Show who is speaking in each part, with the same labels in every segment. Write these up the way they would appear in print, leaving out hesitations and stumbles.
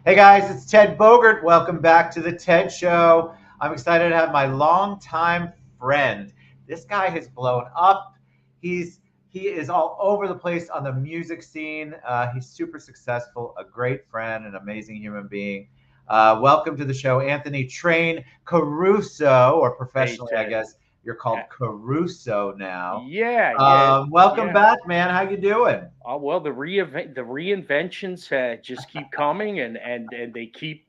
Speaker 1: Hey guys, it's Ted Bogert. Welcome back to the Ted Show. I'm excited to have my longtime friend. This guy has blown up. He is all over the place on the music scene. He's super successful, a great friend, an amazing human being. Welcome to the show, Anthony Train Caruso, or
Speaker 2: Hey,
Speaker 1: professionally, I
Speaker 2: Ted.
Speaker 1: guess you're called Caruso now.
Speaker 2: Yeah, yeah,
Speaker 1: Welcome
Speaker 2: yeah.
Speaker 1: back, man. How you doing?
Speaker 2: Well, the reinventions just keep coming, and they keep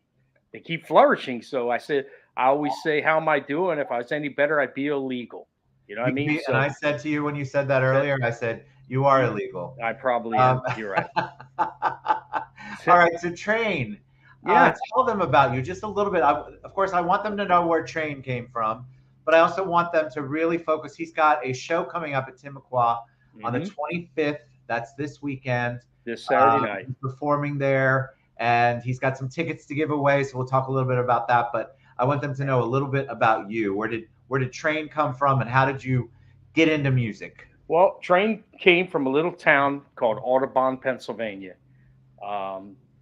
Speaker 2: flourishing. So I always say, how am I doing? If I was any better, I'd be illegal. You know what I mean?
Speaker 1: And I
Speaker 2: So
Speaker 1: said to you when you said that
Speaker 2: that
Speaker 1: earlier, I said you are
Speaker 2: you,
Speaker 1: illegal.
Speaker 2: I probably
Speaker 1: Um,
Speaker 2: am. You're right.
Speaker 1: all right, so Train,
Speaker 2: Yeah.
Speaker 1: tell them about you just a little bit. Of course, I want them to know where Train came from, but I also want them to really focus. He's got a show coming up at Timucua on the
Speaker 2: hmm
Speaker 1: 25th. That's this weekend.
Speaker 2: This Saturday night.
Speaker 1: He's performing there, and he's got some tickets to give away. So we'll talk a little bit about that. But I want them to know a little bit about you. Where did Train come from, and how did you get into music?
Speaker 2: Well, train came from a little town called Audubon, Pennsylvania.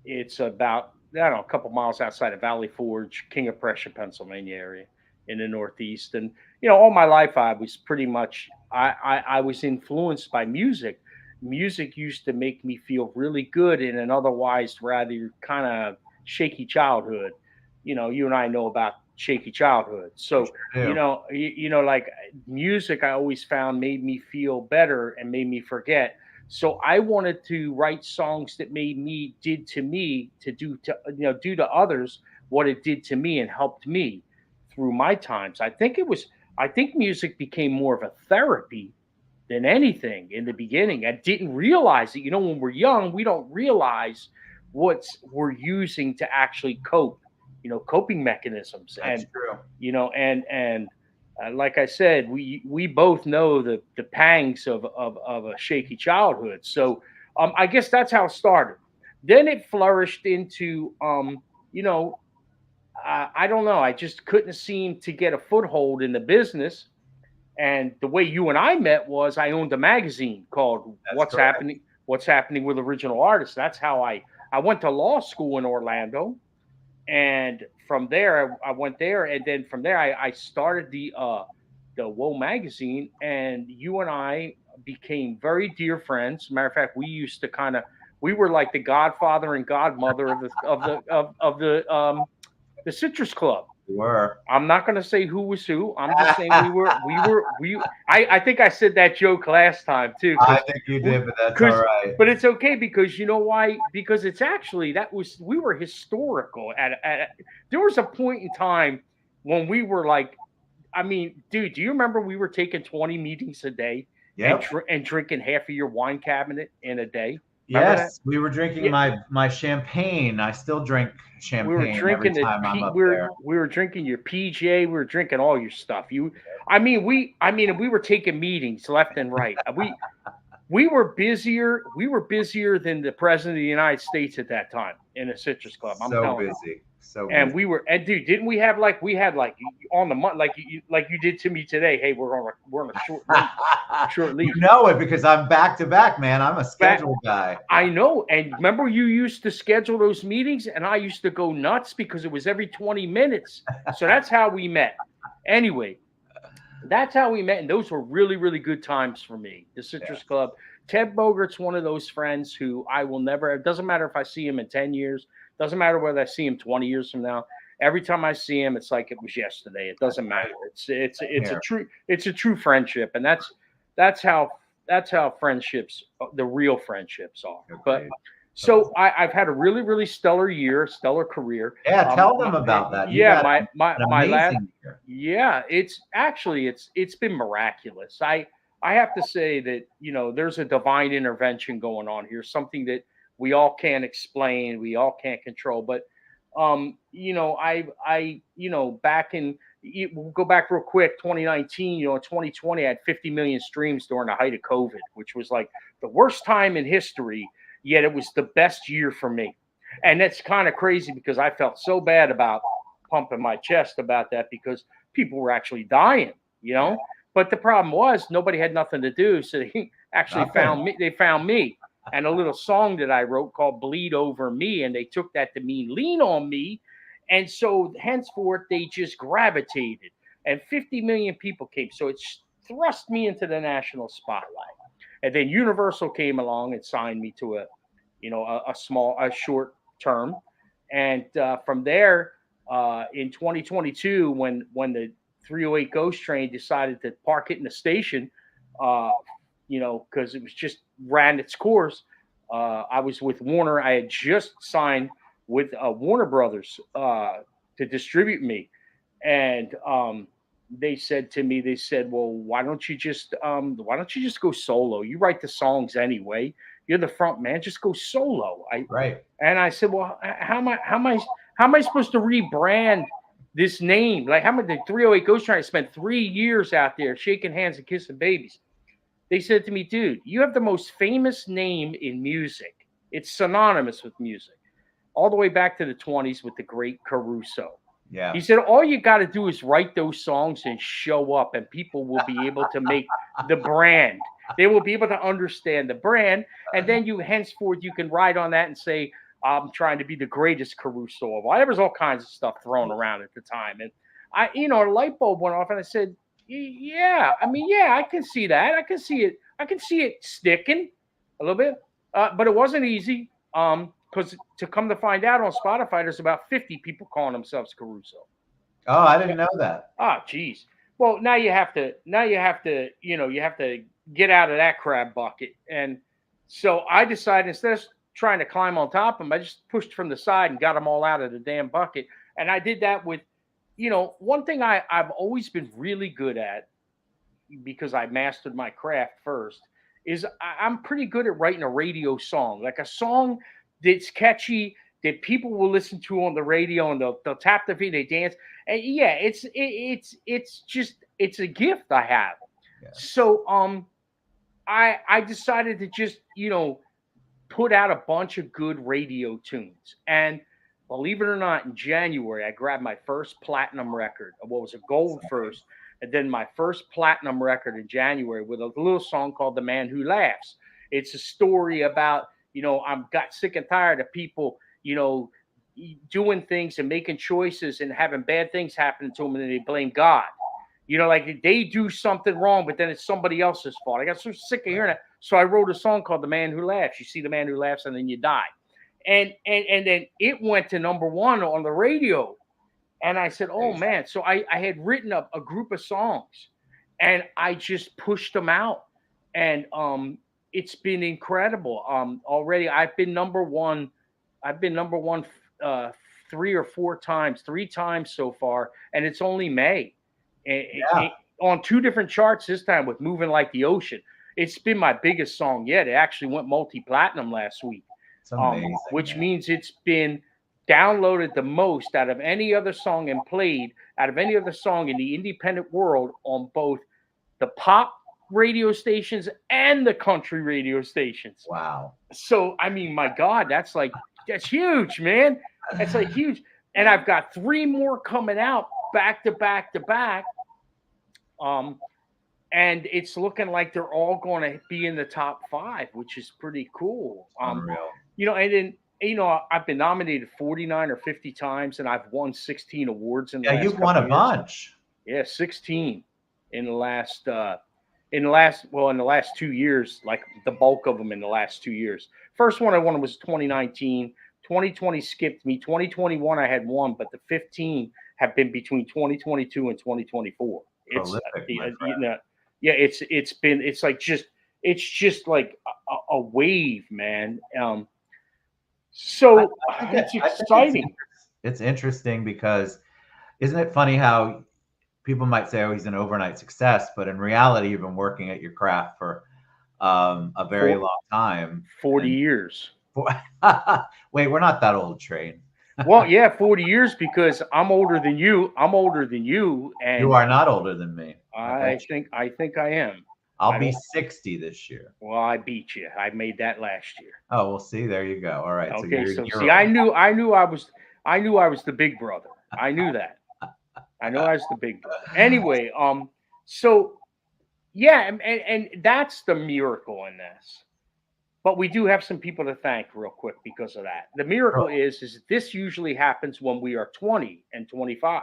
Speaker 2: It's about, I don't know, a couple miles outside of Valley Forge, King of Prussia, Pennsylvania area in the Northeast. And, all my life I was pretty much, I was influenced by music. Music used to make me feel really good in an otherwise rather kind of shaky childhood. You and I know about shaky childhood.
Speaker 1: We
Speaker 2: So,
Speaker 1: sure do.
Speaker 2: like music I always found made me feel better and made me forget. So I wanted to write songs that made me did to me to do to others what it did to me and helped me through my times. I think music became more of a therapy than anything in the beginning. I didn't realize it. When we're young, we don't realize what we're using to actually cope. Coping mechanisms.
Speaker 1: That's
Speaker 2: And
Speaker 1: true.
Speaker 2: like I said, we both know the pangs of a shaky childhood. So I guess that's how it started. Then it flourished into you know I don't know. I just couldn't seem to get a foothold in the business. And the way you and I met was I owned a magazine called
Speaker 1: That's correct.
Speaker 2: What's Happening with Original Artists. That's how I went to law school in Orlando, and from there I went there, and then from there I started the Whoa magazine, and you and I became very dear friends. Matter of fact, we were like the godfather and godmother of the Citrus Club.
Speaker 1: We were.
Speaker 2: I'm not going to say who was who. I'm just saying I think I said that joke last time too,
Speaker 1: I think you did, but that's all
Speaker 2: because
Speaker 1: right.
Speaker 2: but it's okay, because you know why? Because it's actually we were historical there was a point in time when we were like, I mean, dude, do you remember we were taking 20 meetings a day and
Speaker 1: Yep.
Speaker 2: and drinking half of your wine cabinet in a day? Remember that?
Speaker 1: Yes, we were drinking
Speaker 2: Yeah,
Speaker 1: my champagne. I still drink
Speaker 2: we were
Speaker 1: champagne every
Speaker 2: drinking
Speaker 1: time I'm up
Speaker 2: we
Speaker 1: there.
Speaker 2: were drinking your PJ. We were drinking all your stuff. We were taking meetings left and right. We were busier. We were busier than the president of the United States at that time in the Citrus Club. I'm
Speaker 1: So
Speaker 2: telling you.
Speaker 1: busy. So
Speaker 2: And
Speaker 1: busy.
Speaker 2: we were, and dude, didn't we had like on the month, like you did to me today. Hey, we're on a short
Speaker 1: You
Speaker 2: leash.
Speaker 1: know it because I'm back to back, man. I'm a
Speaker 2: Back,
Speaker 1: scheduled guy.
Speaker 2: I know. And remember, you used to schedule those meetings, and I used to go nuts because it was every 20 minutes. So that's how we met. Anyway, that's how we met, and those were really, really good times for me. The Citrus
Speaker 1: Yes.
Speaker 2: Club. Ted Bogart's one of those friends who I will never. It doesn't matter if I see him in 10 years. Doesn't matter whether I see him 20 years from now. Every time I see him, it's like it was yesterday. It
Speaker 1: That's
Speaker 2: doesn't
Speaker 1: right.
Speaker 2: matter. It's a
Speaker 1: Here.
Speaker 2: true friendship, and that's how friendships, the real friendships are. But
Speaker 1: Agreed.
Speaker 2: so I've had a really, really stellar year, stellar career.
Speaker 1: Yeah, tell them about that. You've
Speaker 2: Yeah,
Speaker 1: had
Speaker 2: my
Speaker 1: an
Speaker 2: my last
Speaker 1: amazing year.
Speaker 2: yeah, it's actually it's been miraculous. I have to say that there's a divine intervention going on here, something that we all can't explain, we all can't control. But back in we'll go back real quick, 2019, in 2020, I had 50 million streams during the height of COVID, which was like the worst time in history, yet it was the best year for me. And that's kind of crazy because I felt so bad about pumping my chest about that because people were actually dying, you
Speaker 1: Yeah,
Speaker 2: know. But the problem was nobody had nothing to do, so they actually
Speaker 1: nothing.
Speaker 2: found me. They found me, and a little song that I wrote called "Bleed Over Me," and they took that to mean "lean on me," and so henceforth they just gravitated, and 50 million people came. So it's thrust me into the national spotlight, and then Universal came along and signed me to a short term, and from there, in 2022, when the 308 Ghost Train decided to park it in the station, uh, because it was just ran its course. I was with Warner. I had just signed with Warner Brothers to distribute me, and they said to me, they said, "Well, why don't you just go solo? You write the songs anyway. You're the front man. Just go solo."
Speaker 1: Right.
Speaker 2: And I said, "Well, how am I supposed to rebrand this name? Like, how am I the 308 Ghost Train? I spent 3 years out there shaking hands and kissing babies." They said to me, "Dude, you have the most famous name in music. It's synonymous with music, all the way back to the 20s with the great Caruso."
Speaker 1: Yeah.
Speaker 2: He said, "All you got to do is write those songs and show up, and people will be able to make the brand. They will be able to understand the brand, and then henceforth you can ride on that and say, 'I'm trying to be the greatest Caruso of all.'" There was all kinds of stuff thrown around at the time, and a light bulb went off, and I said, "Yeah, I mean, yeah, I can see that. I can see it. I can see it sticking a little bit, but it wasn't easy. Because to come to find out on Spotify, there's about 50 people calling themselves Caruso.
Speaker 1: Oh, I
Speaker 2: Yeah.
Speaker 1: didn't know that.
Speaker 2: Geez. Well, now you have to. You have to get out of that crab bucket. And so I decided, instead of trying to climb on top of them, I just pushed from the side and got them all out of the damn bucket. And I did that with, one thing I've always been really good at, because I mastered my craft first, is I'm pretty good at writing a radio song, like a song that's catchy, that people will listen to on the radio, and they'll tap their feet, they dance, and yeah, it's a gift I have.
Speaker 1: Yeah.
Speaker 2: So I decided to just put out a bunch of good radio tunes, and believe it or not, in January I grabbed my first platinum record. What was a gold first, and then my first platinum record in January with a little song called "The Man Who Laughs." It's a story about, I've got sick and tired of people, doing things and making choices and having bad things happen to them, and then they blame God. Like they do something wrong, but then it's somebody else's fault. I got so sick of hearing that. So I wrote a song called "The Man Who Laughs." You see the man who laughs, and then you die. And then it went to number one on the radio. And I said, "Oh man." So I had written a group of songs, and I just pushed them out. And it's been incredible. Already I've been number one. I've been number one 3 or 4 times, 3 times so far, and it's only May.
Speaker 1: Yeah.
Speaker 2: On 2 different charts this time with "Moving Like the Ocean." It's been my biggest song yet. It actually went multi-platinum last week,
Speaker 1: It's amazing.
Speaker 2: which
Speaker 1: man.
Speaker 2: means it's been downloaded the most out of any other song and played out of any other song in the independent world on both the pop radio stations and the country radio stations.
Speaker 1: Wow.
Speaker 2: So, I mean, my God, that's huge, man. That's like huge. And I've got 3 more coming out back to back to back. And it's looking like they're all going to be in the top 5, which is pretty cool.
Speaker 1: Unreal.
Speaker 2: And then, I've been nominated 49 or 50 times, and I've won 16 awards in the
Speaker 1: Yeah,
Speaker 2: last
Speaker 1: you've won a
Speaker 2: couple years.
Speaker 1: bunch.
Speaker 2: Yeah, 16 in the last 2 years, like the bulk of them in the last 2 years. First one I won was 2019. 2020 skipped me. 2021 I had 1, but the 15 have been between 2022 and 2024. It's
Speaker 1: Prolific, my friend.
Speaker 2: it's just like a wave, man. So
Speaker 1: I think
Speaker 2: it's
Speaker 1: I think
Speaker 2: exciting.
Speaker 1: it's interesting because isn't it funny how people might say, "Oh, he's an overnight success," but in reality, you've been working at your craft for a very long time.
Speaker 2: 40
Speaker 1: And
Speaker 2: years.
Speaker 1: wait, we're not that old, Train.
Speaker 2: Well, yeah, 40 years, because I'm older than you. I'm older than you, and
Speaker 1: You are not older than me.
Speaker 2: I think I am.
Speaker 1: I'll be 60 this year.
Speaker 2: Well, I beat you. I made that last year.
Speaker 1: Oh, we'll see. There you go. All right.
Speaker 2: Okay, so
Speaker 1: you're
Speaker 2: see, I knew I was the big brother. I knew that. I know I was the big brother. Anyway, so yeah, and that's the miracle in this. but we do have some people to thank real quick because of that. The miracle
Speaker 1: Sure.
Speaker 2: is that this usually happens when we are 20 and 25.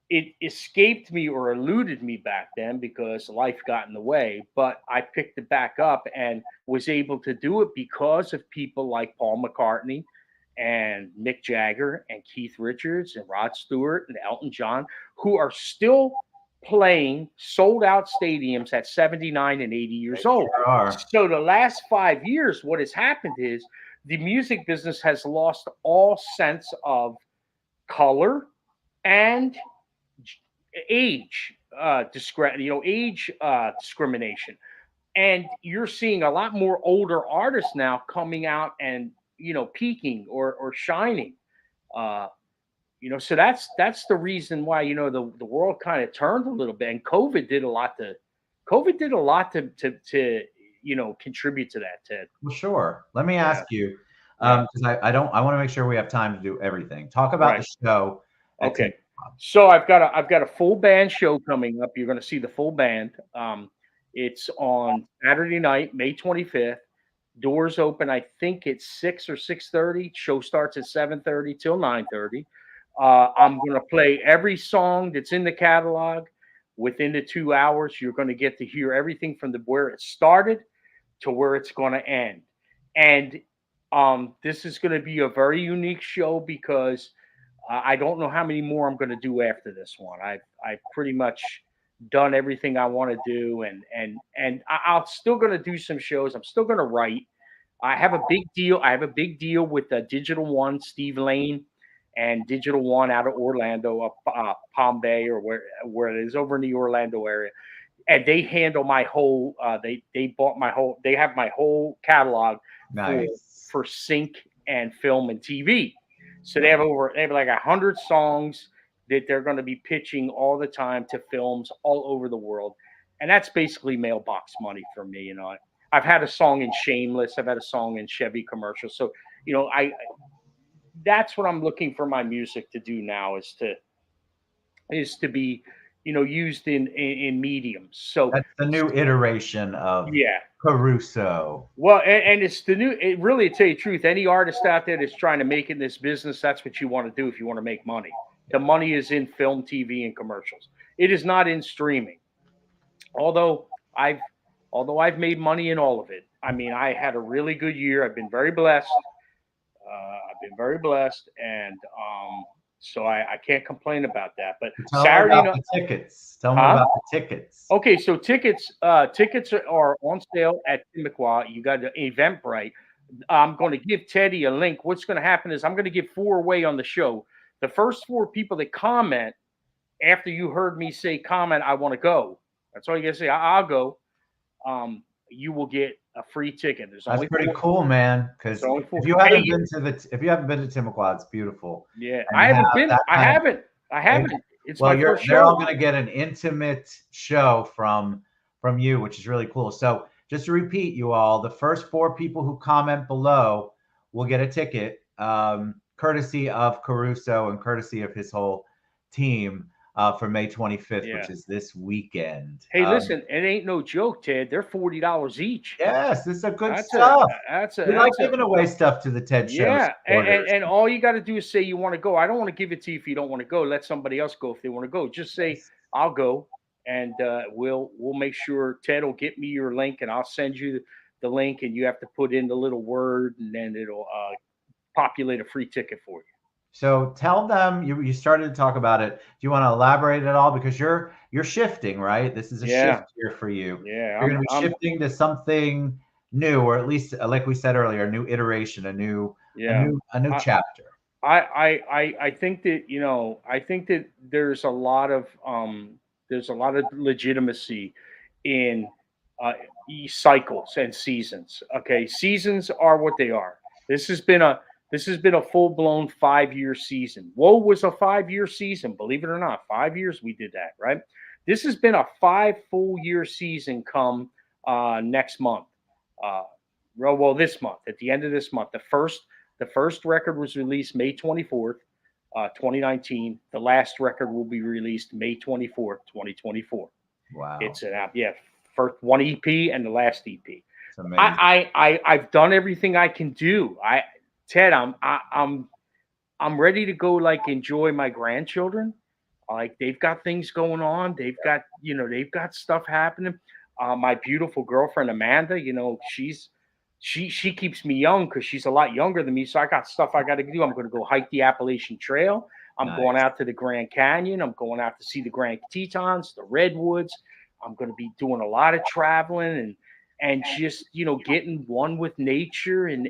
Speaker 2: It escaped me or eluded me back then because life got in the way, but I picked it back up and was able to do it because of people like Paul McCartney and Mick Jagger and Keith Richards and Rod Stewart and Elton John, who are still playing sold out stadiums at 79 and 80
Speaker 1: They
Speaker 2: years old.
Speaker 1: sure are.
Speaker 2: So the last 5 years, what has happened is the music business has lost all sense of color and age age discrimination, and you're seeing a lot more older artists now coming out and peaking or shining. uh so that's the reason why the world kind of turned a little bit, and COVID did a lot to contribute to that, Ted.
Speaker 1: Well, sure. Let me
Speaker 2: Yeah,
Speaker 1: ask you,
Speaker 2: yeah,
Speaker 1: because I want to make sure we have time to do everything. Talk about the
Speaker 2: right.
Speaker 1: show at
Speaker 2: Okay.
Speaker 1: Tim.
Speaker 2: So I've got a full band show coming up. You're going to see the full band. It's on Saturday night, May 25th. Doors open, I think it's 6 or 6:30. Show starts at 7:30 till 9:30. I'm going to play every song that's in the catalog. Within the 2 hours, you're going to get to hear everything from where it started to where it's going to end. And this is going to be a very unique show because I don't know how many more I'm going to do after this one. I've pretty much done everything I want to do, I'm still going to do some shows. I'm still going to write. I have a big deal. I have a big deal with Digital One, Steve Lane, and Digital One out of Orlando, Palm Bay, or where it is, over in the Orlando area, and they handle my whole. They bought my whole. They have my whole catalog for
Speaker 1: Nice.
Speaker 2: for sync and film and TV. So
Speaker 1: Nice.
Speaker 2: they have like 100 songs that they're going to be pitching all the time to films all over the world, and that's basically mailbox money for me. I've had a song in Shameless. I've had a song in Chevy commercial. So I that's what I'm looking for my music to do now, is to be used in mediums. So
Speaker 1: That's the new iteration of
Speaker 2: yeah.
Speaker 1: Caruso.
Speaker 2: Well, and it's the new. It really, to tell you the truth, any artist out there that's trying to make it in this business, that's what you want to do if you want to make money. The
Speaker 1: Yeah.
Speaker 2: money is in film, TV, and commercials. It is not in streaming. Although I've although I've made money in all of it. I mean, I had a really good year. I've been very blessed. And so I can't complain about that. But
Speaker 1: Tell me
Speaker 2: Saturday
Speaker 1: about
Speaker 2: night,
Speaker 1: the tickets. Tell me
Speaker 2: huh?
Speaker 1: about the tickets.
Speaker 2: Okay, so tickets are on sale at Timucua. You got the Eventbrite. I'm going to give Teddy a link. What's going to happen is I'm going to give 4 away on the show. The first 4 people that comment after you heard me say comment, I want to go. That's all you got to say. I'll go. You will get a free ticket. There's
Speaker 1: That's
Speaker 2: only
Speaker 1: pretty
Speaker 2: four.
Speaker 1: cool, man.
Speaker 2: There's
Speaker 1: Because
Speaker 2: only four.
Speaker 1: if you
Speaker 2: Hey,
Speaker 1: haven't been to Timucua, it's beautiful.
Speaker 2: yeah,
Speaker 1: And
Speaker 2: I
Speaker 1: to have
Speaker 2: haven't been.
Speaker 1: that
Speaker 2: I
Speaker 1: kind of
Speaker 2: haven't. I haven't. It's
Speaker 1: well,
Speaker 2: my first
Speaker 1: they're all
Speaker 2: show.
Speaker 1: going to get an intimate show from you, which is really cool. So just to repeat, you all, the first 4 people who comment below will get a ticket, courtesy of Caruso and courtesy of his whole team, for May 25th,
Speaker 2: Yeah.
Speaker 1: which is this weekend.
Speaker 2: Hey, listen, it ain't no joke, Ted. They're $40 each.
Speaker 1: Yes, this is a good
Speaker 2: That's a
Speaker 1: stuff.
Speaker 2: that's a
Speaker 1: We like
Speaker 2: that's a
Speaker 1: giving away stuff to the TED Show
Speaker 2: Yeah,
Speaker 1: supporters.
Speaker 2: and all you got to do is say you want to go. I don't want to give it to you if you don't want to go. Let somebody else go if they want to go. Just say
Speaker 1: Yes.
Speaker 2: I'll go, and we'll make sure Ted will get me your link, and I'll send you the link, and you have to put in the little word, and then it'll populate a free ticket for you.
Speaker 1: So tell them you started to talk about it. Do you want to elaborate at all? Because you're shifting, right? This is a shift
Speaker 2: Yeah,
Speaker 1: here for you.
Speaker 2: yeah.
Speaker 1: You're going
Speaker 2: I'm
Speaker 1: to be
Speaker 2: I'm
Speaker 1: shifting to something new, or at least, like we said earlier, a new iteration,
Speaker 2: yeah.
Speaker 1: a new
Speaker 2: I
Speaker 1: chapter.
Speaker 2: I think that I think that there's a lot of legitimacy in uh, cycles and seasons. Okay, seasons are what they are. This has been a full blown 5 year season. Woe was a 5 year season, believe it or not. 5 years we did that, right? This has been a 5 full year season. Come next month, uh, well, this month, at the end of this month, the first record was released May 24th, 2019. The last record will be released May 24th, 2024.
Speaker 1: Wow.
Speaker 2: It's an app, yeah, first one EP and the last EP.
Speaker 1: It's amazing.
Speaker 2: I've done everything I can do. Ted, I'm ready to go like enjoy my grandchildren. Like they've got things going on. They've got stuff happening. My beautiful girlfriend Amanda, she keeps me young because she's a lot younger than me. So I got stuff I got to do. I'm going to go hike the Appalachian Trail. I'm going
Speaker 1: Nice.
Speaker 2: out to the Grand Canyon. I'm going out to see the Grand Tetons, the redwoods. I'm going to be doing a lot of traveling and just getting one with nature and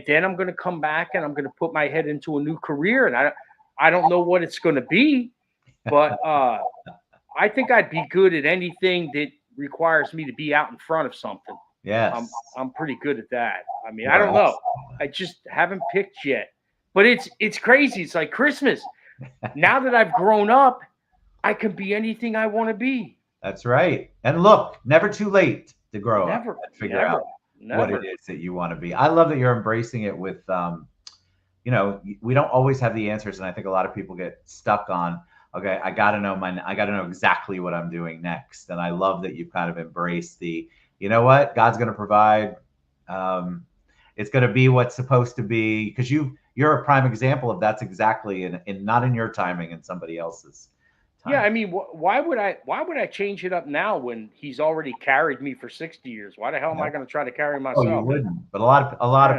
Speaker 2: then I'm going to come back and I'm going to put my head into a new career and I don't know what it's going to be, but I think I'd be good at anything that requires me to be out in front of something.
Speaker 1: Yes.
Speaker 2: I'm pretty good at that. I mean,
Speaker 1: You
Speaker 2: I
Speaker 1: are
Speaker 2: don't know. I just haven't picked yet. But it's crazy. It's like Christmas. Now that I've grown up, I can be anything I want to be.
Speaker 1: That's right. And look, never too late to grow up
Speaker 2: Never,
Speaker 1: and figure out what it
Speaker 2: never.
Speaker 1: is that you want to be. I love that you're embracing it with, we don't always have the answers. And I think a lot of people get stuck on, okay, I got to know exactly what I'm doing next. And I love that you've kind of embraced you know what, God's going to provide. It's going to be what's supposed to be, because you're a prime example of that's exactly in not in your timing, in somebody else's
Speaker 2: Yeah,
Speaker 1: time.
Speaker 2: I mean, why would I change it up now when he's already carried me for 60 years? Why the hell am I going to try to carry
Speaker 1: Oh, you
Speaker 2: myself?
Speaker 1: wouldn't, but
Speaker 2: Yeah,
Speaker 1: a lot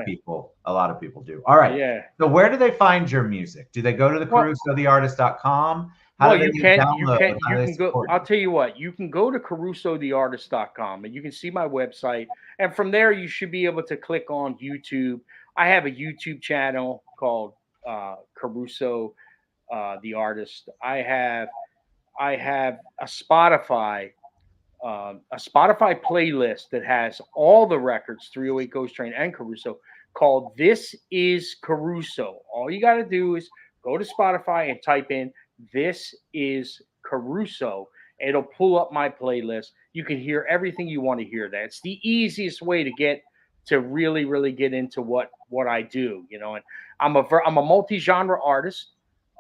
Speaker 1: of people do. All right.
Speaker 2: yeah.
Speaker 1: So where do they find your music? Do they go to the
Speaker 2: Well,
Speaker 1: carusotheartist.com? How
Speaker 2: well,
Speaker 1: do they download? How
Speaker 2: you
Speaker 1: do they
Speaker 2: can go.
Speaker 1: support
Speaker 2: I'll
Speaker 1: you?
Speaker 2: tell you what. You can go to carusotheartist.com and you can see my website, and from there you should be able to click on YouTube. I have a YouTube channel called Caruso the Artist. I have a Spotify playlist that has all the records, 308 Ghost Train and Caruso, called This Is Caruso. All you got to do is go to Spotify and type in This Is Caruso. It'll pull up my playlist. You can hear everything you want to hear. That's the easiest way to get to really, really get into what I do. And I'm a multi-genre artist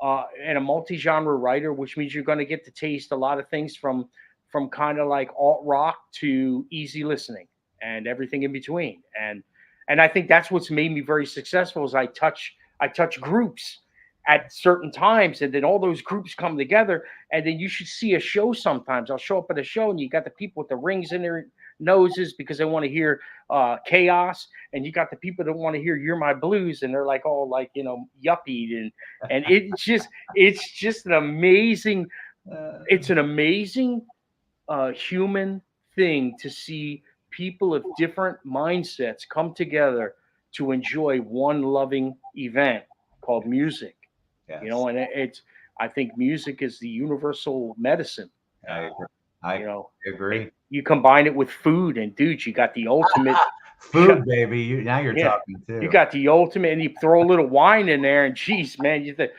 Speaker 2: and a multi-genre writer, which means you're going to get to taste a lot of things from kind of like alt rock to easy listening and everything in between. And I think that's what's made me very successful is I touch groups at certain times, and then all those groups come together, and then you should see a show sometimes. I'll show up at a show and you got the people with the rings in their noses because they want to hear chaos, and you got the people that want to hear You're My Blues, and they're like all like yuppied, and it's just an amazing
Speaker 1: Uh,
Speaker 2: it's an amazing human thing to see people of different mindsets come together to enjoy one loving event called music.
Speaker 1: yes,
Speaker 2: And I think music is the universal medicine.
Speaker 1: I
Speaker 2: Uh,
Speaker 1: agree.
Speaker 2: you
Speaker 1: I
Speaker 2: know,
Speaker 1: agree.
Speaker 2: you combine it with food, and dude, you got the ultimate.
Speaker 1: Food, baby. Now you're
Speaker 2: Yeah,
Speaker 1: talking
Speaker 2: you
Speaker 1: too.
Speaker 2: got the ultimate, and you throw a little wine in there, and geez, man, the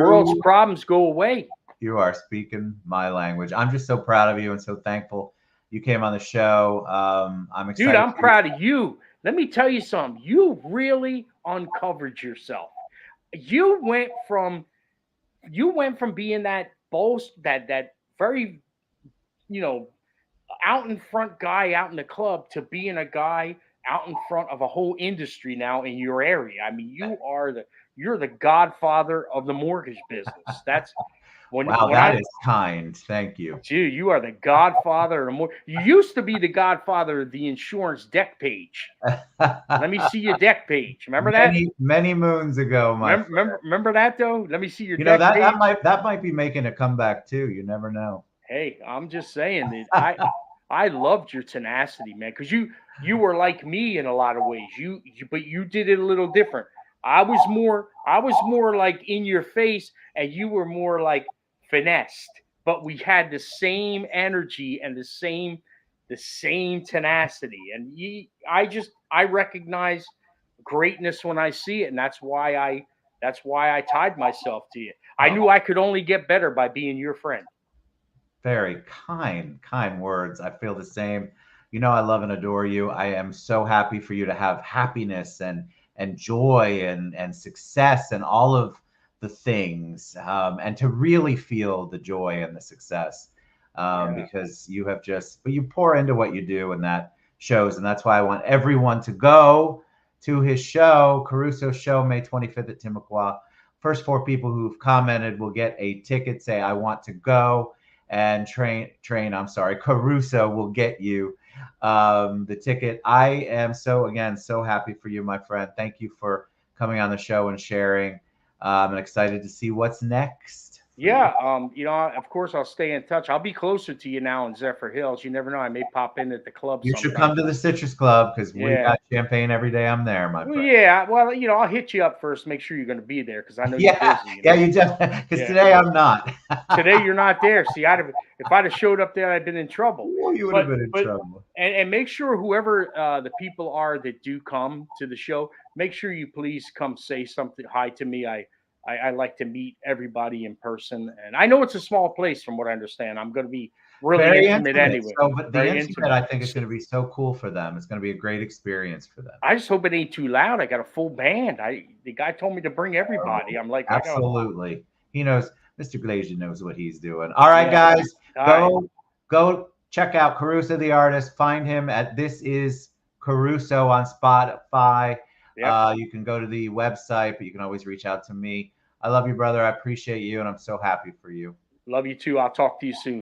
Speaker 2: world's
Speaker 1: You
Speaker 2: problems go away.
Speaker 1: you are speaking my language. I'm just so proud of you and so thankful you came on the show. I'm
Speaker 2: Dude,
Speaker 1: excited
Speaker 2: I'm
Speaker 1: for you.
Speaker 2: proud of you. Let me tell you something. You really uncovered yourself. You went from being that that very you know out in front guy out in the club to being a guy out in front of a whole industry now in your area. I mean, you're the godfather of the mortgage business. That's
Speaker 1: Wow,
Speaker 2: when
Speaker 1: that
Speaker 2: I
Speaker 1: is kind. Thank you.
Speaker 2: Dude, you are the godfather of the more. You used to be the godfather of the insurance deck page. Let me see your deck page. Remember that?
Speaker 1: Many moons ago, my
Speaker 2: Remember,
Speaker 1: friend.
Speaker 2: remember, remember that though? Let me see your
Speaker 1: You know
Speaker 2: deck
Speaker 1: that
Speaker 2: page.
Speaker 1: that might be making a comeback too. You never know.
Speaker 2: Hey, I'm just saying that I loved your tenacity, man, because you were like me in a lot of ways. But you did it a little different. I was more like in your face, and you were more like finessed. But we had the same energy and the same tenacity. And I recognize greatness when I see it, and that's why I tied myself to you. I
Speaker 1: Oh,
Speaker 2: knew I could only get better by being your friend.
Speaker 1: very kind words. I feel the same. You know, I love and adore you. I am so happy for you to have happiness and joy and success and all of the things, and to really feel the joy and the success,
Speaker 2: Yeah.
Speaker 1: because you have but you pour into what you do, and shows, and that's why I want everyone to go to his show, Caruso show, May 25th at Timucua. First 4 people who've commented will get a ticket. Say I want to go, and I'm sorry, Caruso will get you the ticket. I am so happy for you, my friend. Thank you for coming on the show and sharing. I'm excited to see what's next.
Speaker 2: Yeah, of course I'll stay in touch. I'll be closer to you now in Zephyr Hills. You never know, I may pop in at the club
Speaker 1: You should
Speaker 2: sometime.
Speaker 1: come to the Citrus Club because we
Speaker 2: Yeah.
Speaker 1: got champagne every day I'm there, my
Speaker 2: Well,
Speaker 1: friend.
Speaker 2: yeah. Well, I'll hit you up first. Make sure you're going to be there because I know
Speaker 1: Yeah,
Speaker 2: you're busy.
Speaker 1: yeah, you definitely, because
Speaker 2: Yeah.
Speaker 1: today I'm not.
Speaker 2: Today you're not there. See, if I'd have showed up there, I'd been in trouble.
Speaker 1: Well, you would have been in trouble.
Speaker 2: And make sure whoever the people are that do come to the show, make sure you please come say something hi to me. I like to meet everybody in person, and I know it's a small place from what I understand. I'm going to be really
Speaker 1: Very
Speaker 2: intimate anyway.
Speaker 1: So, but the
Speaker 2: Very
Speaker 1: intimate, I think, is going to be so cool for them. It's going to be a great experience for them.
Speaker 2: I just hope it ain't too loud. I got a full band. The guy told me to bring everybody. I'm like,
Speaker 1: absolutely. He knows. Mr. Glazier knows what he's doing. All right, guys, go check out Caruso the artist. Find him at This Is Caruso on Spotify. Yep. You can go to the website, but you can always reach out to me. I love you, brother. I appreciate you, and I'm so happy for you.
Speaker 2: Love you too. I'll talk to you soon.